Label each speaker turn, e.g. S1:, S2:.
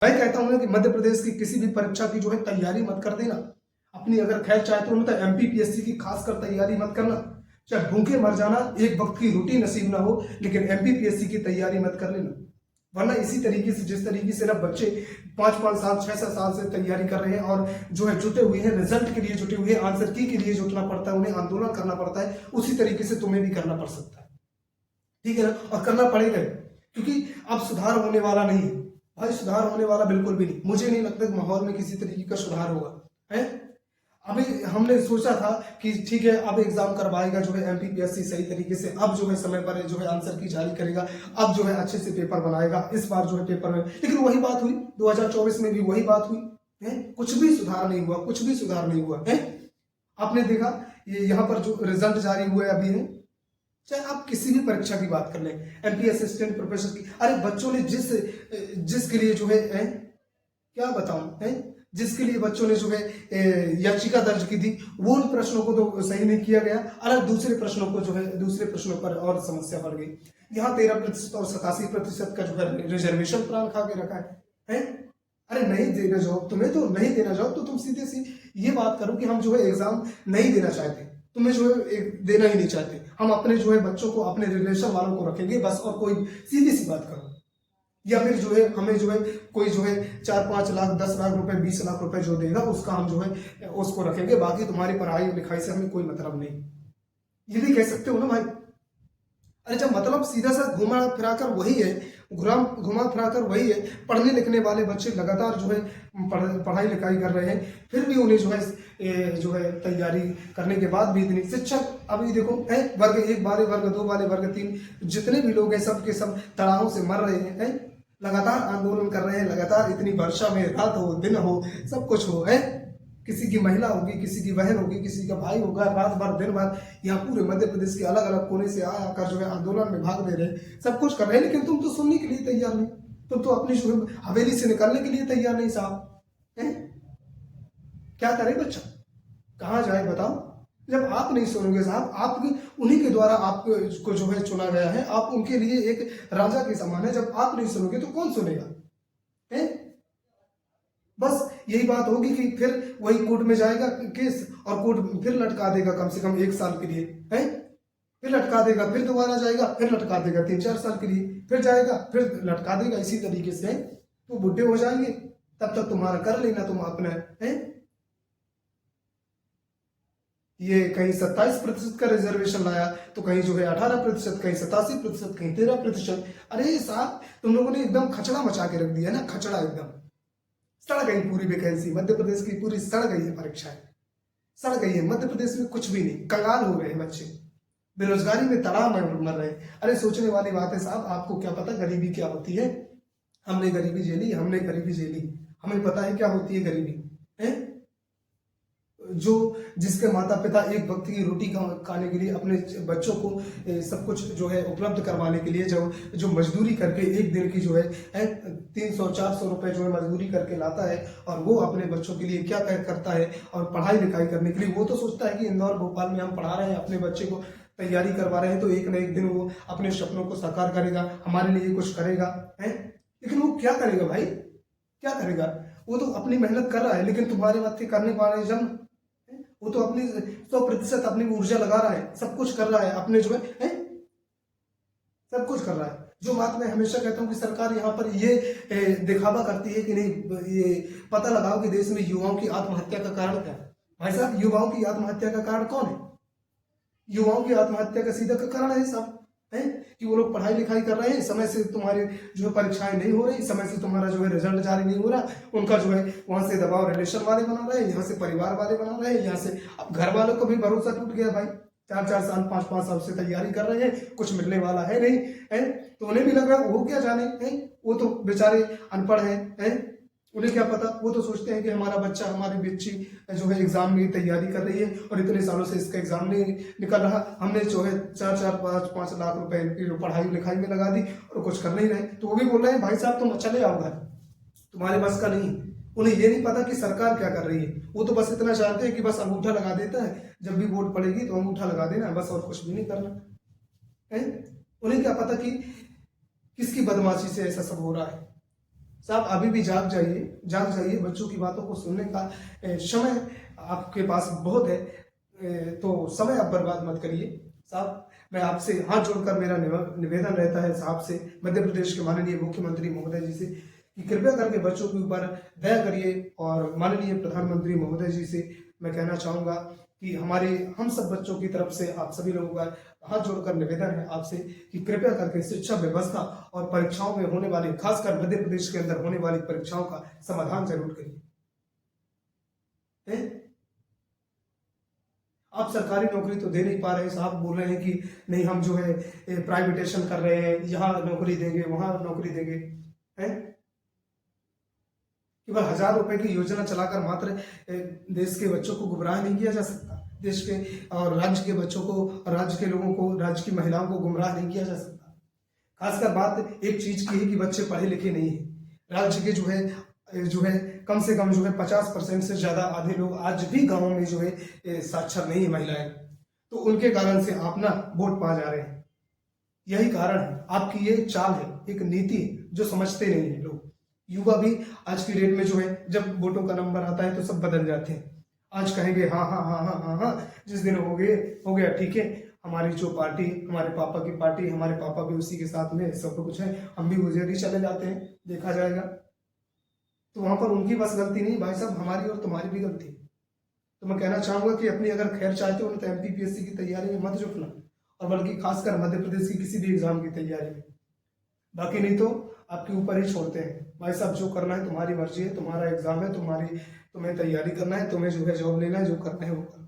S1: मैं कहता हूँ ना कि मध्य प्रदेश की किसी भी परीक्षा की जो है तैयारी मत कर देना। अपनी अगर खैर चाहे तो मतलब एमपीपीएससी की खासकर तैयारी मत करना। चाहे भूखे मर जाना, एक वक्त की रोटी नसीब ना हो, लेकिन एमपीपीएससी की तैयारी मत कर लेना। वरना इसी तरीके से, जिस तरीके से ना बच्चे 5-5 साल 6-6 साल से तैयारी कर रहे हैं और जो है जुटे हुए हैं, रिजल्ट के लिए जुटे हुए हैं, आंसर की के लिए जुटना पड़ता है, उन्हें आंदोलन करना पड़ता है, उसी तरीके से तुम्हें भी करना पड़ सकता है। ठीक है ना? और करना पड़ेगा, क्योंकि अब सुधार होने वाला नहीं है भाई, सुधार होने वाला बिल्कुल भी नहीं। मुझे नहीं लगता कि माहौल में किसी तरीके का सुधार होगा है। अभी हमने सोचा था कि ठीक है अब एग्जाम करवाएगा जो है एमपीपीएससी सही तरीके से, अब जो है समय पर जो है आंसर की जारी करेगा, अब जो है अच्छे से पेपर बनाएगा, इस बार जो है पेपर में। लेकिन वही बात हुई 2024 में भी, वही बात हुई है। कुछ भी सुधार नहीं हुआ, कुछ भी सुधार नहीं हुआ है। आपने देखा ये यहाँ पर जो रिजल्ट जारी हुए अभी है, चाहे आप किसी भी परीक्षा की बात कर लें, एमपी असिस्टेंट प्रोफेसर की, अरे बच्चों ने जिसके लिए जो है क्या बताऊं है, जिसके लिए बच्चों ने जो है याचिका दर्ज की थी, वो उन प्रश्नों को तो सही नहीं किया गया, अलग दूसरे प्रश्नों को जो है दूसरे प्रश्नों पर और समस्या बढ़ गई। यहाँ 13% और 87% का जो है रिजर्वेशन प्राण खा के रखा है? अरे नहीं देना जॉब, तुम्हें तो नहीं देना जॉब तो तुम सीधे सी ये बात करो कि हम जो है एग्जाम नहीं देना चाहते, तुम्हें जो है देना ही नहीं चाहते, हम अपने जो है बच्चों को, अपने रिलेशन वालों को रखेंगे बस, और कोई सीधी सी बात करो। या फिर जो है हमें जो है कोई जो है 4-5 लाख 10 लाख रुपए 20 लाख रुपए जो देगा उसका हम जो है उसको रखेंगे, बाकी तुम्हारी पढ़ाई लिखाई से हमें कोई मतलब नहीं। ये भी कह सकते हो ना भाई। अरे जब मतलब सीधा सा घुमा फिराकर वही है, घुमा फिराकर वही है, पढ़ने लिखने वाले बच्चे लगातार जो है पढ़ाई लिखाई कर रहे हैं, फिर भी उन्हें जो है तैयारी करने के बाद भी इतनी शिक्षक, अभी देखो है वर्ग 1 वाले, वर्ग 2 वाले, वर्ग 3 जितने भी लोग हैं सब के सब तड़ाहों से मर रहे हैं, लगातार आंदोलन कर रहे हैं, लगातार इतनी वर्षा में, रात हो दिन हो सब कुछ हो है, किसी की महिला होगी, किसी की बहन होगी, किसी का भाई होगा, रात भर दिन भर यहाँ पूरे मध्य प्रदेश के अलग अलग कोने से आकर जो है आंदोलन में भाग ले रहे हैं, सब कुछ कर रहे हैं, लेकिन तुम तो सुनने के लिए तैयार नहीं, तुम तो अपनी जो है हवेली से निकलने के लिए तैयार नहीं साहब है। क्या करे बच्चा, कहाँ जाए बताओ? जब आप नहीं सुनोगे साहब, आप उन्हीं के द्वारा आपको जो है चुना गया है, आप उनके लिए एक राजा के समान है, जब आप नहीं सुनोगे तो कौन सुनेगा है? बस यही बात होगी कि फिर वही कोर्ट में जाएगा केस, और कोर्ट फिर लटका देगा कम से कम 1 साल के लिए है, फिर लटका देगा, फिर दोबारा जाएगा, फिर लटका देगा 3-4 साल के लिए, फिर जाएगा, फिर लटका देगा, इसी तरीके से तो बुढ़े हो जाएंगे, तब तक तुम्हारा कर लेना तुम अपना है। ये कहीं 27% का रिजर्वेशन लाया, तो कहीं जो है 18%, कहीं 87%, कहीं 13%। अरे साहब तुम लोगों ने एकदम खचड़ा मचा के रख दिया ना, खचड़ा एकदम सड़ गई पूरी वैकेंसी, मध्य प्रदेश की पूरी सड़ गई है परीक्षाएं, सड़ गई है। मध्य प्रदेश में कुछ भी नहीं, कंगाल हो रहे हैं बच्चे, बेरोजगारी में तड़ाम मर रहे हैं। अरे सोचने वाली बात है साहब, आपको क्या पता गरीबी क्या होती है? हमने गरीबी झेली, हमने गरीबी झेली, हमें पता है क्या होती है गरीबी है। जो जिसके माता पिता एक वक्त की रोटी खाने के लिए अपने बच्चों को सब कुछ जो है उपलब्ध करवाने के लिए जो मजदूरी करके एक दिन की जो है 300-400 रुपए जो है मजदूरी करके लाता है, और वो अपने बच्चों के लिए क्या करता है, और पढ़ाई लिखाई करने के लिए वो तो सोचता है कि इंदौर भोपाल में हम पढ़ा रहे हैं अपने बच्चे को, तैयारी करवा रहे हैं, तो एक न एक दिन वो अपने सपनों को साकार करेगा, हमारे लिए कुछ करेगा है। लेकिन वो क्या करेगा भाई, क्या करेगा? वो तो अपनी मेहनत कर रहा है, लेकिन तुम्हारे मत करने वाले जन, वो तो अपनी 100% अपनी ऊर्जा लगा रहा है, सब कुछ कर रहा है अपने जो है सब कुछ कर रहा है। जो बात मैं हमेशा कहता हूँ कि सरकार यहाँ पर ये दिखावा करती है कि नहीं, ये पता लगाओ कि देश में युवाओं की आत्महत्या का कारण क्या है। भाई साहब युवाओं की आत्महत्या का कारण कौन है? युवाओं की आत्महत्या का सीधा का कारण है साहब है कि वो लोग पढ़ाई लिखाई कर रहे हैं, समय से तुम्हारी जो है परीक्षाएं नहीं हो रही, समय से तुम्हारा जो है रिजल्ट जारी नहीं हो रहा, उनका जो है वहां से दबाव रिलेशन वाले बना रहे हैं, यहाँ से परिवार वाले बना रहे हैं, यहाँ से अब घर वालों को भी भरोसा टूट गया भाई। 4-4 साल 5-5 साल से तैयारी कर रहे हैं, कुछ मिलने वाला है नहीं है, तो उन्हें भी लग रहा है वो क्या जाने है, वो तो बेचारे अनपढ़ है, उन्हें क्या पता। वो तो सोचते हैं कि हमारा बच्चा, हमारी बच्ची जो है एग्जाम की तैयारी कर रही है और इतने सालों से इसका एग्जाम नहीं निकल रहा, हमने जो है 4-4 5-5 लाख रुपए इनकी पढ़ाई लिखाई में लगा दी और कुछ कर नहीं रहे, तो वो भी बोल रहे हैं भाई साहब तुम चले आओ घर, तुम्हारे बस का नहीं। उन्हें ये नहीं पता कि सरकार क्या कर रही है, वो तो बस इतना चाहते हैं कि बस अंगूठा लगा देता है, जब भी वोट पड़ेगी तो अंगूठा लगा देना बस, और कुछ भी नहीं करना है। उन्हें क्या पता कि किसकी बदमाशी से ऐसा सब हो रहा है। साहब अभी भी जाग जाइए, बच्चों की बातों को सुनने का समय आपके पास बहुत है, तो समय आप बर्बाद मत करिए। साहब मैं आपसे हाथ जोड़कर मेरा निवेदन रहता है साहब से, मध्य प्रदेश के माननीय मुख्यमंत्री महोदय जी से, कि कृपया करके बच्चों के ऊपर दया करिए। और माननीय प्रधानमंत्री महोदय जी से मैं कहना चाहूँगा कि हम सब बच्चों की तरफ से आप सभी लोगों का हाथ जोड़कर निवेदन है आपसे कि कृपया करके शिक्षा व्यवस्था और परीक्षाओं में होने वाली, खासकर मध्य प्रदेश के अंदर होने वाली परीक्षाओं का समाधान जरूर करिए। आप सरकारी नौकरी तो दे नहीं पा रहे साहब, बोल रहे हैं कि नहीं हम जो है प्राइवेटेशन कर रहे हैं, यहाँ नौकरी देंगे वहां नौकरी देंगे, हैं? केवल 1,000 रुपए की योजना चलाकर मात्र देश के बच्चों को गुमराह नहीं किया जा सकता। देश के और राज्य के बच्चों को, राज्य के लोगों को, राज्य की महिलाओं को गुमराह नहीं किया जा सकता। खासकर बात एक चीज की है कि बच्चे पढ़े लिखे नहीं है। राज्य के जो है कम से कम जो है 50% से ज्यादा आधे लोग आज भी गाँव में जो है साक्षर नहीं है महिलाएं, तो उनके कारण से आप ना वोट पा जा रहे हैं। यही कारण है, आपकी ये चाल है, एक नीति है जो समझते नहीं है लोग। युवा भी आज की डेट में जो है जब वोटों का नंबर आता है तो सब बदल जाते हैं। आज कहेंगे हाँ हाँ हाँ हाँ हाँ हाँ, जिस दिन हो गया ठीक है, हमारी जो पार्टी, हमारे पापा की पार्टी, हमारे पापा भी उसी के साथ में, सब कुछ है, हम भी उधर ही चले जाते हैं, देखा जाएगा। तो वहां पर उनकी बस गलती नहीं भाई साहब, हमारी और तुम्हारी भी गलती है। तो मैं कहना चाहूंगा कि अपनी अगर खैर चाहते हो तो MPPSC की तैयारी में मत जुटना, और बल्कि खासकर मध्य प्रदेश की किसी भी एग्जाम की तैयारी में। बाकी नहीं तो आपके ऊपर ही छोड़ते हैं भाई साहब, जो करना है तुम्हारी मर्जी है, तुम्हारा एग्जाम है, तुम्हें तैयारी करना है, तुम्हें जो है जॉब लेना है, जो करना है वो करना है।